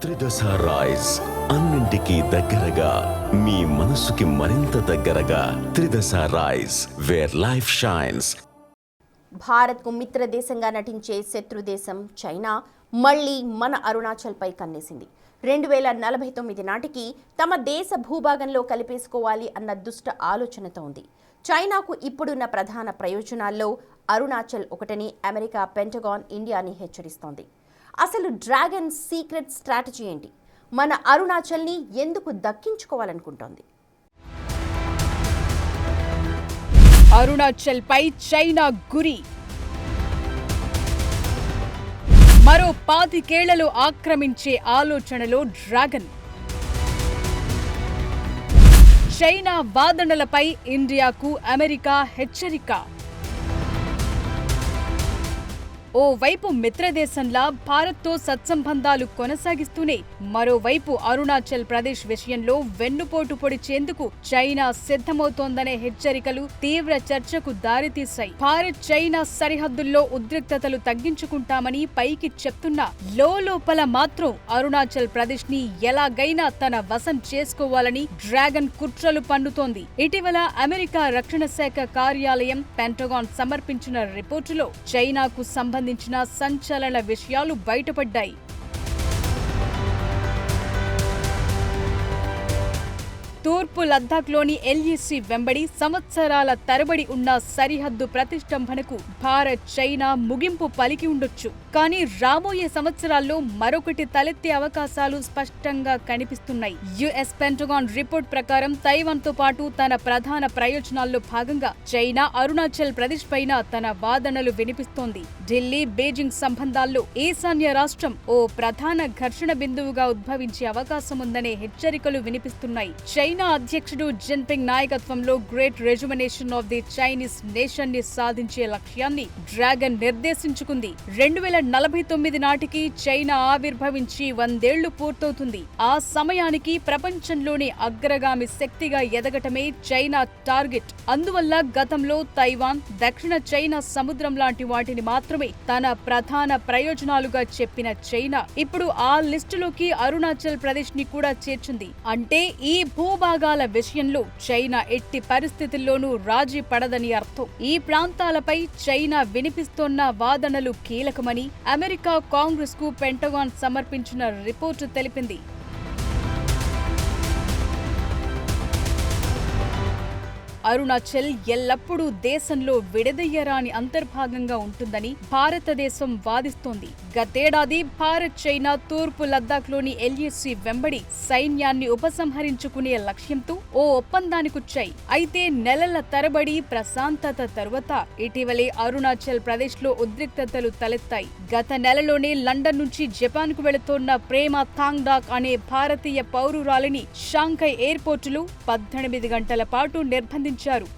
త్రిదశ rice అన్నింటికీ దగ్గరగా మీ మనసుకి మరింత దగ్గరగా త్రిదశ రైస్ వేర్ లైఫ్ షైన్స్. భారత్కు మిత్ర దేశంగా నటించే శత్రు దేశం చైనా మళ్లీ మన అరుణాచల్పై కన్నేసింది. 2049 నాటికి తమ దేశ భూభాగంలో కలిపేసుకోవాలి అన్న దుష్ట ఆలోచనతో ఉంది. చైనాకు ఇప్పుడున్న ప్రధాన ప్రయోజనాల్లో అరుణాచల్ ఒకటని అమెరికా పెంటగాన్ ఇండియాని హెచ్చరిస్తోంది. అసలు డ్రాగన్ సీక్రెట్ స్ట్రాటజీ ఏంటి? మన అరుణాచల్ని ఎందుకు దక్కించుకోవాలనుకుంటోంది? అరుణాచల్ పై చైనా గురి. మరో 25 ఏళ్లలో ఆక్రమించే ఆలోచనలో డ్రాగన్. చైనా వాదనలపై ఇండియాకు అమెరికా హెచ్చరిక. ఓవైపు మిత్రదేశంలా భారత్తో సత్సంబంధాలు కొనసాగిస్తూనే మరోవైపు అరుణాచల్ ప్రదేశ్ విషయంలో వెన్నుపోటు పొడిచేందుకు చైనా సిద్ధమవుతోందనే హెచ్చరికలు తీవ్ర చర్చకు దారితీశాయి. భారత్ చైనా సరిహద్దుల్లో ఉద్రిక్తతలు తగ్గించుకుంటామని పైకి చెప్తున్నా లోపల మాత్రం అరుణాచల్ ప్రదేశ్ ని ఎలాగైనా తన వశం చేసుకోవాలని డ్రాగన్ కుట్రలు పన్నుతోంది. ఇటీవల అమెరికా రక్షణ శాఖ కార్యాలయం పెంటగాన్ సమర్పించిన రిపోర్టులో చైనాకు సంబంధించిన సంచలన విషయాలు బయటపడ్డాయి. తూర్పు లద్దాఖ్లోని ఎల్ఏసీ వెంబడి సంవత్సరాల తరబడి ఉన్న సరిహద్దు ప్రతిష్టంభనకు భారత్ చైనా ముగింపు పలికి ఉండొచ్చు. కానీ రాబోయే సంవత్సరాల్లో మరొకటి తలెత్తే అవకాశాలు స్పష్టంగా కనిపిస్తున్నాయి. యుఎస్ పెంటగాన్ రిపోర్ట్ ప్రకారం తైవాన్తో పాటు తన ప్రధాన ప్రయోజనాల్లో భాగంగా చైనా అరుణాచల్ ప్రదేశ్ పైన తన వాదనలు వినిపిస్తోంది. ఢిల్లీ బీజింగ్ సంబంధాల్లో ఈశాన్య రాష్ట్రం ఓ ప్రధాన ఘర్షణ బిందువుగా ఉద్భవించే అవకాశం ఉందనే హెచ్చరికలు వినిపిస్తున్నాయి. చైనా అధ్యక్షుడు జిన్పింగ్ నాయకత్వంలో great రెజ్యుమినేషన్ of the Chinese nation ని సాధించే లక్ష్యాన్ని డ్రాగన్ నిర్దేశించుకుంది. 2049 నాటికి చైనా ఆవిర్భవించి 100 ఏళ్లు పూర్తవుతుంది. ఆ సమయానికి ప్రపంచంలోని అగ్రగామి శక్తిగా ఎదగటమే చైనా టార్గెట్. అందువల్ల గతంలో తైవాన్, దక్షిణ చైనా సముద్రం లాంటి వాటిని మాత్రమే తన ప్రధాన ప్రయోజనాలుగా చెప్పిన చైనా ఇప్పుడు ఆ లిస్టులోకి అరుణాచల్ ప్రదేశ్ ని కూడా చేర్చింది. అంటే ఈ భూభాగాల విషయంలో చైనా ఎట్టి పరిస్థితుల్లోనూ రాజీ పడదని అర్థం. ఈ ప్రాంతాలపై చైనా వినిపిస్తోన్న వాదనలు కీలకమని అమెరికా కాంగ్రెస్ కు పెంటగాన్ సమర్పించిన రిపోర్టు తెలిపింది. అరుణాచల్ ఎల్లప్పుడూ దేశంలో విడదయ్యరాని అంతర్భాగంగా ఉంటుందని భారతదేశం వాదిస్తోంది. గతేడాది భారత్ చైనా తూర్పు లద్దాఖ్లోని ఎల్ఏసీ వెంబడి సైన్యాన్ని ఉపసంహరించుకునే లక్ష్యంతో ఓ ఒప్పందానికొచ్చాయి. అయితే నెలల తరబడి ప్రశాంతత తరువాత ఇటీవలే అరుణాచల్ ప్రదేశ్లో ఉద్రిక్తతలు తలెత్తాయి. గత నెలలోనే లండన్ నుంచి జపాన్కు వెళుతోన్న ప్రేమ థాంగ్డాక్ అనే భారతీయ పౌరురాలిని షాంఘై ఎయిర్పోర్టులో 18 గంటల పాటు నిర్బంధించారు.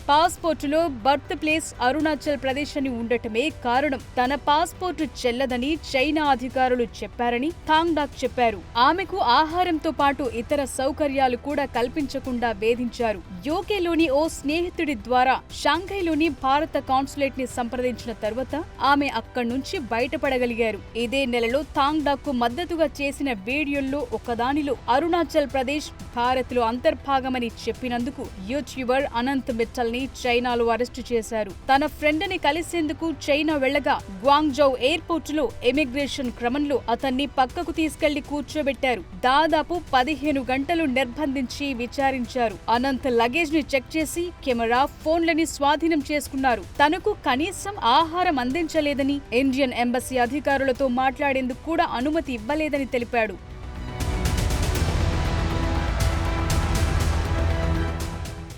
పాస్పోర్టులో బర్త్ ప్లేస్ అరుణాచల్ ప్రదేశ్ అని ఉండటమే కారణం. తన పాస్పోర్టు చెల్లదని చైనా అధికారులు చెప్పారని థాంగ్డాక్ చెప్పారు. ఆమెకు ఆహారంతో పాటు ఇతర సౌకర్యాలు కూడా కల్పించకుండా వేధించారు. యూకేలోని ఓ స్నేహితుడి ద్వారా షాంఘైలోని భారత కాన్సులేట్ ని సంప్రదించిన తర్వాత ఆమె అక్కడి నుంచి బయటపడగలిగారు. ఇదే నెలలో థాంగ్డాక్ కు మద్దతుగా చేసిన వీడియోల్లో ఒకదానిలో అరుణాచల్ ప్రదేశ్ భారత్ లో అంతర్భాగమని చెప్పినందుకు యూట్యూబర్ అనంత్ మిట్టల్ ని చైనాలో అరెస్టు చేశారు. తన ఫ్రెండ్ ని కలిసేందుకు చైనా వెళ్లగా గ్వాంగ్జౌ ఎయిర్పోర్ట్ లో ఇమిగ్రేషన్ క్రమంలో అతన్ని పక్కకు తీసుకెళ్లి కూర్చోబెట్టారు. దాదాపు 15 గంటలు నిర్బంధించి విచారించారు. అనంత్ లగేజ్ ని చెక్ చేసి కెమెరా, ఫోన్లని స్వాధీనం చేసుకున్నారు. తనకు కనీసం ఆహారం అందించలేదని, ఇండియన్ ఎంబసీ అధికారులతో మాట్లాడేందుకు కూడా అనుమతి ఇవ్వలేదని తెలిపాడు.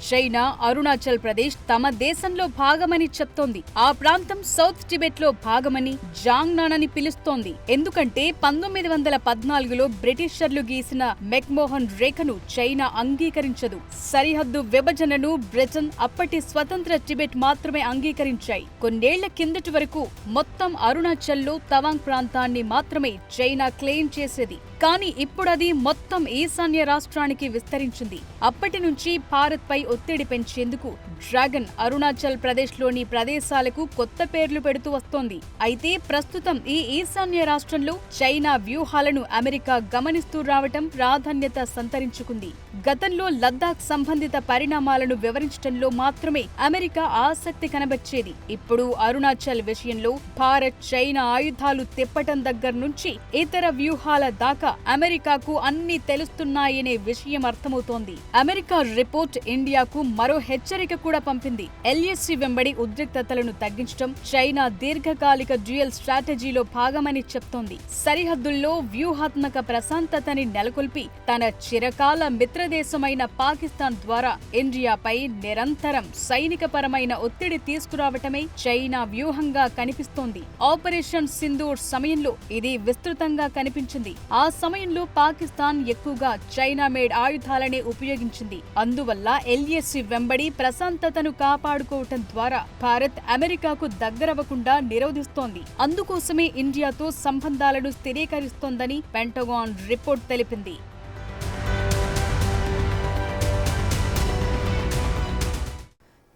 చైనా అరుణాచల్ ప్రదేశ్ తమ దేశంలో భాగమని చెప్తోంది. ఆ ప్రాంతం సౌత్ టిబెట్ లో భాగమని జాంగ్నాన్ అని పిలుస్తోంది. ఎందుకంటే 1914లో బ్రిటిషర్లు గీసిన మెక్మోహన్ రేఖను చైనా అంగీకరించదు. సరిహద్దు విభజనను బ్రిటన్, అప్పటి స్వతంత్ర టిబెట్ మాత్రమే అంగీకరించాయి. కొన్నేళ్ల కిందటి వరకు మొత్తం అరుణాచల్లో తవాంగ్ ప్రాంతాన్ని మాత్రమే చైనా క్లెయిమ్ చేసేది. కానీ ఇప్పుడది మొత్తం ఈశాన్య రాష్ట్రానికి విస్తరించింది. అప్పటి నుంచి భారత్ పై ఒత్తిడి పెంచేందుకు డ్రాగన్ అరుణాచల్ ప్రదేశ్లోని ప్రదేశాలకు కొత్త పేర్లు పెడుతూ వస్తోంది. అయితే ప్రస్తుతం ఈ ఈశాన్య రాష్ట్రంలో చైనా వ్యూహాలను అమెరికా గమనిస్తూ రావటం ప్రాధాన్యత సంతరించుకుంది. గతంలో లద్దాఖ్ సంబంధిత పరిణామాలను వివరించడంలో మాత్రమే అమెరికా ఆసక్తి కనబర్చేది. ఇప్పుడు అరుణాచల్ విషయంలో భారత్ చైనా ఆయుధాలు తిప్పటం దగ్గర నుంచి ఇతర వ్యూహాల దాకా అమెరికాకు అన్ని తెలుస్తున్నాయనే విషయం అర్థమవుతోంది. అమెరికా రిపోర్ట్ ఇండియాకు మరో హెచ్చరిక కూడా పంపింది. ఎల్ఏసీ వెంబడి ఉద్రిక్తతలను తగ్గించడం చైనా దీర్ఘకాలిక డ్యూయల్ స్ట్రాటజీలో భాగమని చెప్తోంది. సరిహద్దుల్లో వ్యూహాత్మక ప్రశాంతతని నెలకొల్పి తన చిరకాల మిత్రదేశమైన పాకిస్తాన్ ద్వారా ఇండియాపై నిరంతరం సైనికపరమైన ఒత్తిడి తీసుకురావటమే చైనా వ్యూహంగా కనిపిస్తోంది. ఆపరేషన్ సింధూర్ సమయంలో ఇది విస్తృతంగా కనిపించింది. ఆ సమయంలో పాకిస్తాన్ ఎక్కువగా చైనా మేడ్ ఆయుధాలనే ఉపయోగించింది. అందువల్ల ఎల్ఏసీ వెంబడి ప్రశాంతతను కాపాడుకోవటం ద్వారా భారత్ అమెరికాకు దగ్గరవ్వకుండా నిరోధిస్తోంది. అందుకోసమే ఇండియాతో సంబంధాలను స్థిరీకరిస్తోందని పెంటగాన్ రిపోర్ట్ తెలిపింది.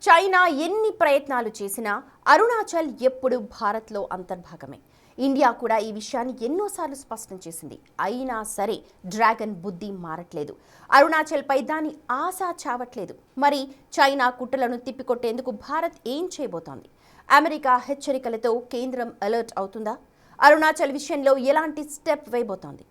చైనా ఎన్ని ప్రయత్నాలు చేసినా అరుణాచల్ ఎప్పుడు భారత్లో అంతర్భాగమే. ఇండియా కూడా ఈ విషయాన్ని ఎన్నోసార్లు స్పష్టం చేసింది. అయినా సరే డ్రాగన్ బుద్ధి మారట్లేదు. అరుణాచల్పై దాని ఆశ చావట్లేదు. మరి చైనా కుట్రలను తిప్పికొట్టేందుకు భారత్ ఏం చేయబోతోంది? అమెరికా హెచ్చరికలతో కేంద్రం అలర్ట్ అవుతుందా? అరుణాచల్ విషయంలో ఎలాంటి స్టెప్ వేయబోతోంది?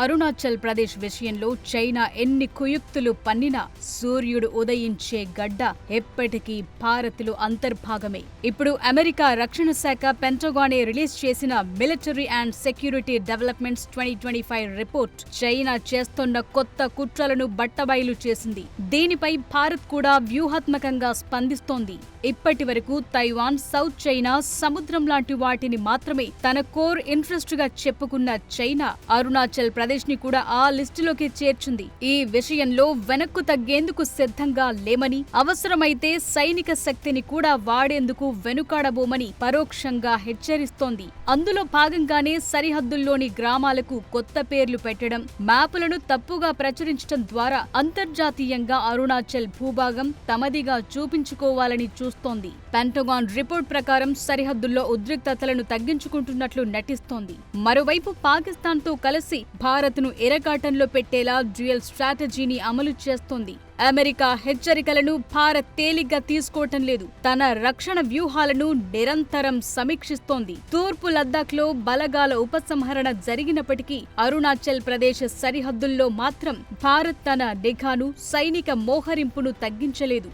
అరుణాచల్ ప్రదేశ్ విషయంలో చైనా ఎన్ని కుయుక్తులు పన్నినా సూర్యుడు ఉదయించే గడ్డ ఎప్పటికీ భారత్లో అంతర్భాగమే. ఇప్పుడు అమెరికా రక్షణ శాఖ పెంటగానే రిలీజ్ చేసిన military and security developments 2025 report China చేస్తున్న కొత్త కుట్రలను బట్టబయలు చేసింది. దీనిపై భారత్ కూడా వ్యూహాత్మకంగా స్పందిస్తోంది. ఇప్పటి వరకు తైవాన్, సౌత్ చైనా సముద్రం లాంటి వాటిని మాత్రమే తన కోర్ ఇంట్రెస్ట్ గా చెప్పుకున్న చైనా అరుణాచల్ ప్రదేశ్ ని కూడా ఆ లిస్టులోకి చేర్చింది. ఈ విషయంలో వెనక్కు తగ్గేందుకు సిద్ధంగా లేమని, అవసరమైతే సైనిక శక్తిని కూడా వాడేందుకు వెనుకాడబోమని పరోక్షంగా హెచ్చరిస్తోంది. అందులో భాగంగానే సరిహద్దుల్లోని గ్రామాలకు కొత్త పేర్లు పెట్టడం, మ్యాపులను తప్పుగా ప్రచురించడం ద్వారా అంతర్జాతీయంగా అరుణాచల్ భూభాగం తమదిగా చూపించుకోవాలని చూస్తోంది. పెంటగాన్ రిపోర్ట్ ప్రకారం సరిహద్దుల్లో ఉద్రిక్తతలను తగ్గించుకుంటున్నట్లు నటిస్తోంది. మరోవైపు పాకిస్తాన్తో కలిసి భారత్ను ఇరకాటంలో పెట్టేలా డ్యూయల్ స్ట్రాటజీని అమలు చేస్తోంది. అమెరికా హెచ్చరికలను భారత్ తేలిగ్గా తీసుకోవటం లేదు. తన రక్షణ వ్యూహాలను నిరంతరం సమీక్షిస్తోంది. తూర్పు లద్దాఖ్లో బలగాల ఉపసంహరణ జరిగినప్పటికీ అరుణాచల్ ప్రదేశ్ సరిహద్దుల్లో మాత్రం భారత్ తన నిఘాను, సైనిక మోహరింపును తగ్గించలేదు.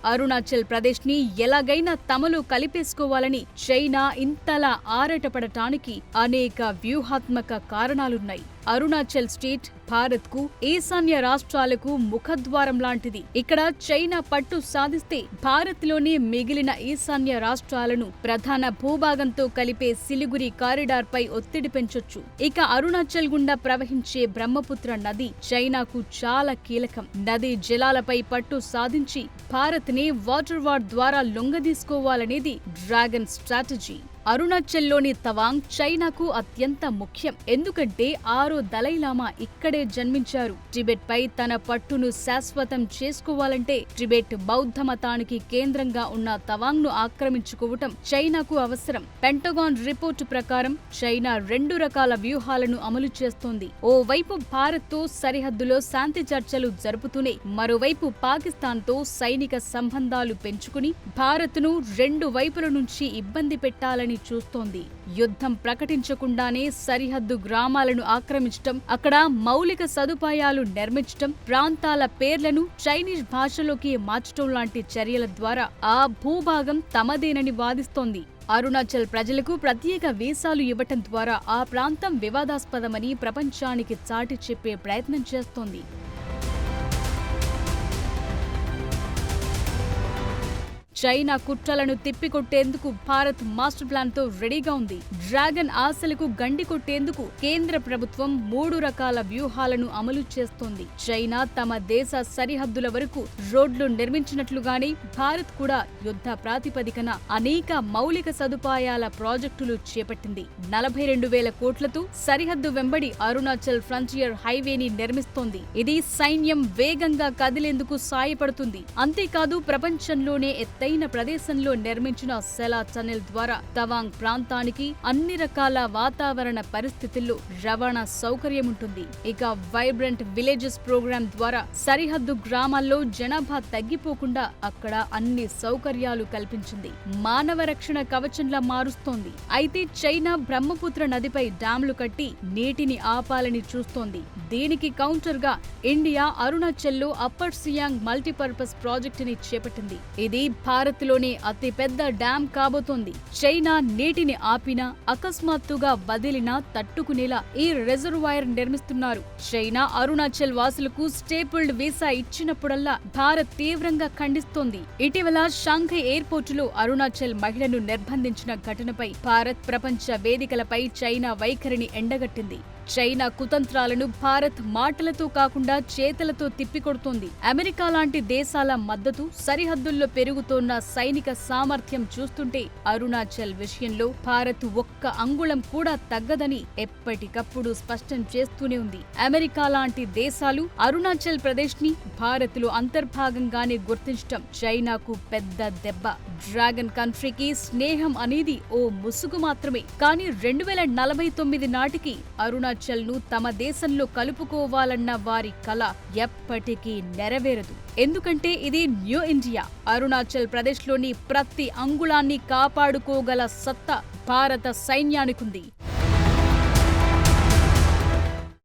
అరుణాచల్ ప్రదేశ్ ని ఎలాగైనా తమలో కలిపేసుకోవాలని చైనా ఇంతలా ఆరాటపడటానికి అనేక వ్యూహాత్మక కారణాలున్నాయి. అరుణాచల్ స్టేట్ భారత్ కు, ఈశాన్య రాష్ట్రాలకు ముఖద్వారం లాంటిది. ఇక్కడ చైనా పట్టు సాధిస్తే భారత్లోని మిగిలిన ఈశాన్య రాష్ట్రాలను ప్రధాన భూభాగంతో కలిపే సిలిగురి కారిడార్ పై ఒత్తిడి పెంచొచ్చు. ఇక అరుణాచల్ గుండా ప్రవహించే బ్రహ్మపుత్ర నది చైనాకు చాలా కీలకం. నదీ జలాలపై పట్టు సాధించి భారత్ ని వాటర్ వార్ ద్వారా లొంగదీసుకోవాలనేది డ్రాగన్ స్ట్రాటజీ. అరుణాచల్లోని తవాంగ్ చైనాకు అత్యంత ముఖ్యం. ఎందుకంటే 6వ దలైలామా ఇక్కడే జన్మించారు. టిబెట్ పై తన పట్టును శాశ్వతం చేసుకోవాలంటే టిబెట్ బౌద్ధ మతానికి కేంద్రంగా ఉన్న తవాంగ్ ను ఆక్రమించుకోవటం చైనాకు అవసరం. పెంటగాన్ రిపోర్టు ప్రకారం చైనా 2 రకాల వ్యూహాలను అమలు చేస్తోంది. ఓవైపు భారత్ తో సరిహద్దులో శాంతి చర్చలు జరుపుతూనే మరోవైపు పాకిస్తాన్ తో సైనిక సంబంధాలు పెంచుకుని భారత్ ను 2 వైపుల నుంచి ఇబ్బంది పెట్టాలని చూస్తోంది. యుద్ధం ప్రకటించకుండానే సరిహద్దు గ్రామాలను ఆక్రమించటం, అక్కడ మౌలిక సదుపాయాలు నిర్మించటం, ప్రాంతాల పేర్లను చైనీస్ భాషలోకి మార్చటం లాంటి చర్యల ద్వారా ఆ భూభాగం తమదేనని వాదిస్తోంది. అరుణాచల్ ప్రజలకు ప్రత్యేక వీసాలు ఇవ్వటం ద్వారా ఆ ప్రాంతం వివాదాస్పదమని ప్రపంచానికి చాటి చెప్పే ప్రయత్నం చేస్తోంది. చైనా కుట్రలను తిప్పికొట్టేందుకు భారత్ మాస్టర్ ప్లాన్ తో రెడీగా ఉంది. డ్రాగన్ ఆశలకు గండి కొట్టేందుకు కేంద్ర ప్రభుత్వం 3 రకాల వ్యూహాలను అమలు చేస్తోంది. చైనా తమ దేశ సరిహద్దుల వరకు రోడ్లు నిర్మించినట్లుగానే భారత్ కూడా యుద్ధ ప్రాతిపదికన అనేక మౌలిక సదుపాయాల ప్రాజెక్టులు చేపట్టింది. 42,000 కోట్లతో సరిహద్దు వెంబడి అరుణాచల్ ఫ్రంటియర్ హైవేని నిర్మిస్తోంది. ఇది సైన్యం వేగంగా కదిలేందుకు సాయపడుతుంది. అంతేకాదు ప్రపంచంలోనే ఎత్తైన ప్రదేశంలో నిర్మించిన సెలా టనెల్ ద్వారా తవాంగ్ ప్రాంతానికి అన్ని రకాల వాతావరణ పరిస్థితుల్లో రవాణా సౌకర్యం ఉంటుంది. ఇక వైబ్రెంట్ విలేజెస్ ప్రోగ్రాం ద్వారా సరిహద్దు గ్రామాల్లో జనాభా తగ్గిపోకుండా అక్కడ అన్ని సౌకర్యాలు కల్పించింది. మానవ రక్షణ కవచంలా మారుస్తోంది. అయితే చైనా బ్రహ్మపుత్ర నదిపై డ్యాంలు కట్టి నీటిని ఆపాలని చూస్తోంది. దీనికి కౌంటర్ గా ఇండియా అరుణాచల్లో అప్పర్ సియాంగ్ మల్టీపర్పస్ ప్రాజెక్టుని చేపట్టింది. ఇది భారత్ లోనే అతి పెద్ద డ్యాం కాబోతోంది. చైనా నీటిని ఆపినా అకస్మాత్తుగా వదిలినా తట్టుకునేలా ఈ రిజర్వాయర్ నిర్మిస్తున్నారు. చైనా అరుణాచల్ వాసులకు స్టేపుల్డ్ వీసా ఇచ్చినప్పుడల్లా భారత్ తీవ్రంగా ఖండిస్తోంది. ఇటీవల షాంఘై ఎయిర్పోర్టులో అరుణాచల్ మహిళను నిర్బంధించిన ఘటనపై భారత్ ప్రపంచ వేదికలపై చైనా వైఖరిని ఎండగట్టింది. చైనా కుతంత్రాలను భారత్ మాటలతో కాకుండా చేతలతో తిప్పికొడుతోంది. అమెరికా లాంటి దేశాల మద్దతు, సరిహద్దుల్లో పెరుగుతోన్న సైనిక సామర్థ్యం చూస్తుంటే అరుణాచల్ విషయంలో భారత్ ఒక్క అంగుళం కూడా తగ్గదని ఎప్పటికప్పుడు స్పష్టం చేస్తూనే ఉంది. అమెరికా లాంటి దేశాలు అరుణాచల్ ప్రదేశ్ ని భారత్ లో అంతర్భాగంగానే గుర్తించటం చైనాకు పెద్ద దెబ్బ. డ్రాగన్ కంట్రీకి స్నేహం అనేది ఓ ముసుగు మాత్రమే. కానీ 2049 నాటికి అరుణాచల్ ను తమ దేశంలో కలుపుకోవాలన్న వారి కల ఎప్పటికీ నెరవేరదు. ఎందుకంటే ఇది న్యూ ఇండియా. అరుణాచల్ ప్రదేశ్ లోని ప్రతి అంగుళాన్ని కాపాడుకోగల సత్తా భారత సైన్యానికుంది.